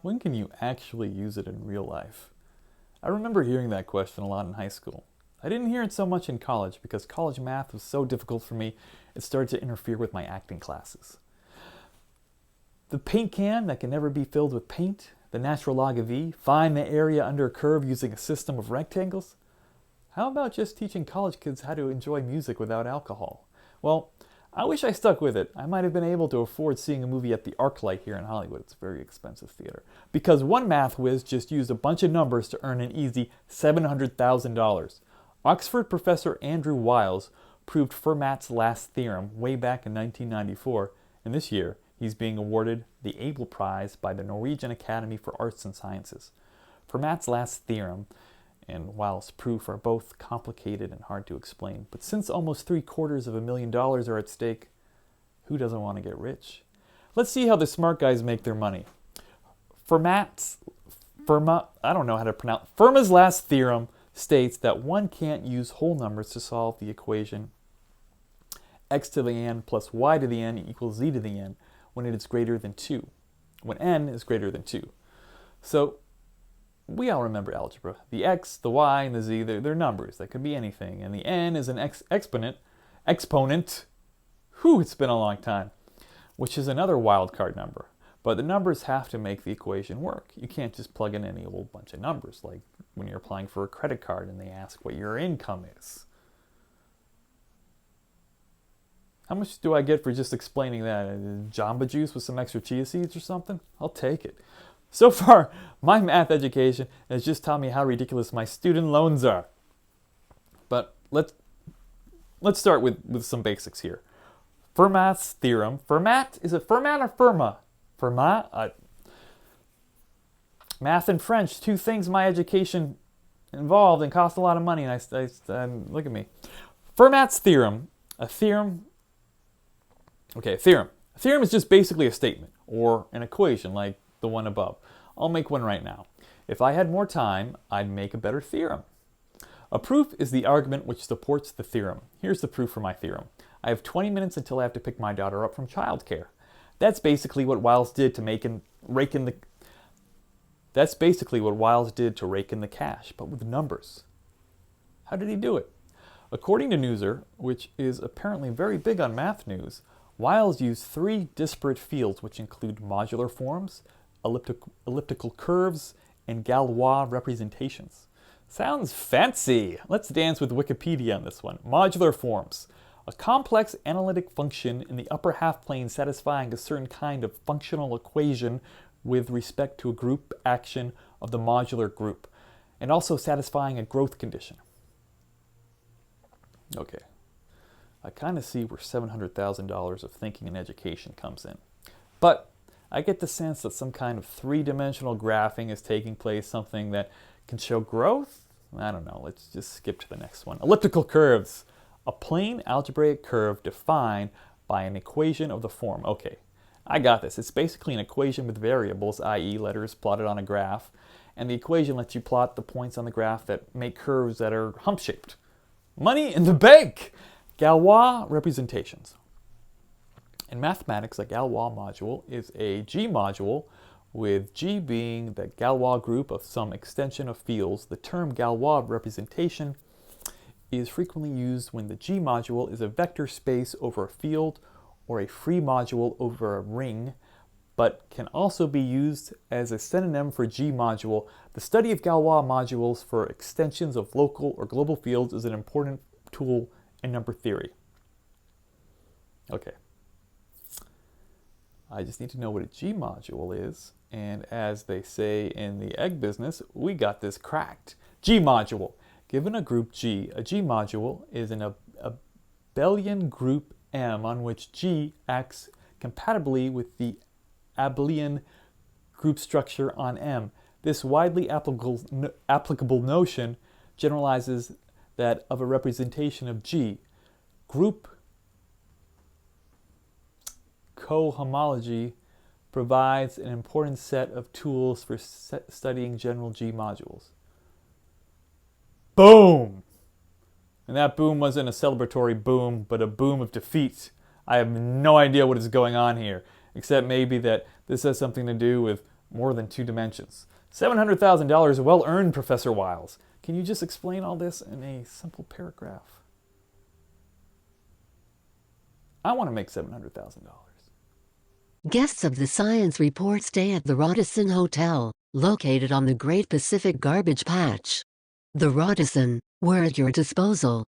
When can you actually use it in real life? I remember hearing that question a lot in high school. I didn't hear it so much in college because college math was so difficult for me, it started to interfere with my acting classes. The paint can that can never be filled with paint, the natural log of E, find the area under a curve using a system of rectangles. How about just teaching college kids how to enjoy music without alcohol? Well, I wish I stuck with it. I might have been able to afford seeing a movie at the ArcLight here in Hollywood. It's a very expensive theater. Because one math whiz just used a bunch of numbers to earn an easy $700,000. Oxford professor Andrew Wiles proved Fermat's last theorem way back in 1994, and this year he's being awarded the Abel Prize by the Norwegian Academy for Arts and Sciences. Fermat's last theorem and Wiles' proof are both complicated and hard to explain. But since almost $750,000 are at stake, who doesn't want to get rich? Let's see how the smart guys make their money. Fermat's last theorem states that one can't use whole numbers to solve the equation x to the n plus y to the n equals z to the n when it is greater than 2, when n is greater than 2. So, we all remember algebra. The x, the y, and the z, they're numbers. That could be anything. And the n is an exponent. It's been a long time. Which is another wild card number. But the numbers have to make the equation work. You can't just plug in any old bunch of numbers, like when you're applying for a credit card and they ask what your income is. How much do I get for just explaining that? Jamba Juice with some extra chia seeds or something? I'll take it. So far, my math education has just taught me how ridiculous my student loans are. But let's start with some basics here. Fermat's theorem. Is it Fermat or Fermat? Fermat? Math and French, two things my education involved and cost a lot of money. And look at me. Fermat's theorem. A theorem is just basically a statement or an equation like the one above. I'll make one right now. If I had more time, I'd make a better theorem. A proof is the argument which supports the theorem. Here's the proof for my theorem. I have 20 minutes until I have to pick my daughter up from childcare. That's basically what Wiles did to rake in the cash, but with numbers. How did he do it? According to Newser, which is apparently very big on math news, Wiles used 3 disparate fields which include modular forms, elliptical curves, and Galois representations. Sounds fancy! Let's dance with Wikipedia on this one. Modular forms. A complex analytic function in the upper half plane satisfying a certain kind of functional equation with respect to a group action of the modular group, and also satisfying a growth condition. Okay. I kind of see where $700,000 of thinking and education comes in. But I get the sense that some kind of 3-dimensional graphing is taking place, something that can show growth? I don't know, let's just skip to the next one. Elliptical curves. A plane algebraic curve defined by an equation of the form. Okay, I got this. It's basically an equation with variables, i.e. letters plotted on a graph, and the equation lets you plot the points on the graph that make curves that are hump-shaped. Money in the bank! Galois representations. In mathematics, a Galois module is a G module, with G being the Galois group of some extension of fields. The term Galois representation is frequently used when the G module is a vector space over a field or a free module over a ring, but can also be used as a synonym for G module. The study of Galois modules for extensions of local or global fields is an important tool in number theory. Okay. I just need to know what a G module is, and as they say in the egg business, we got this cracked. G module. Given a group G, a G module is an abelian group M on which G acts compatibly with the abelian group structure on M. This widely applicable notion generalizes that of a representation of G. Group cohomology provides an important set of tools for studying general G modules. Boom! And that boom wasn't a celebratory boom, but a boom of defeat. I have no idea what is going on here, except maybe that this has something to do with more than two dimensions. $700,000 well earned, Professor Wiles. Can you just explain all this in a simple paragraph? I want to make $700,000. Guests of the Science Report stay at the Radisson Hotel, located on the Great Pacific Garbage Patch. The Radisson, we're at your disposal.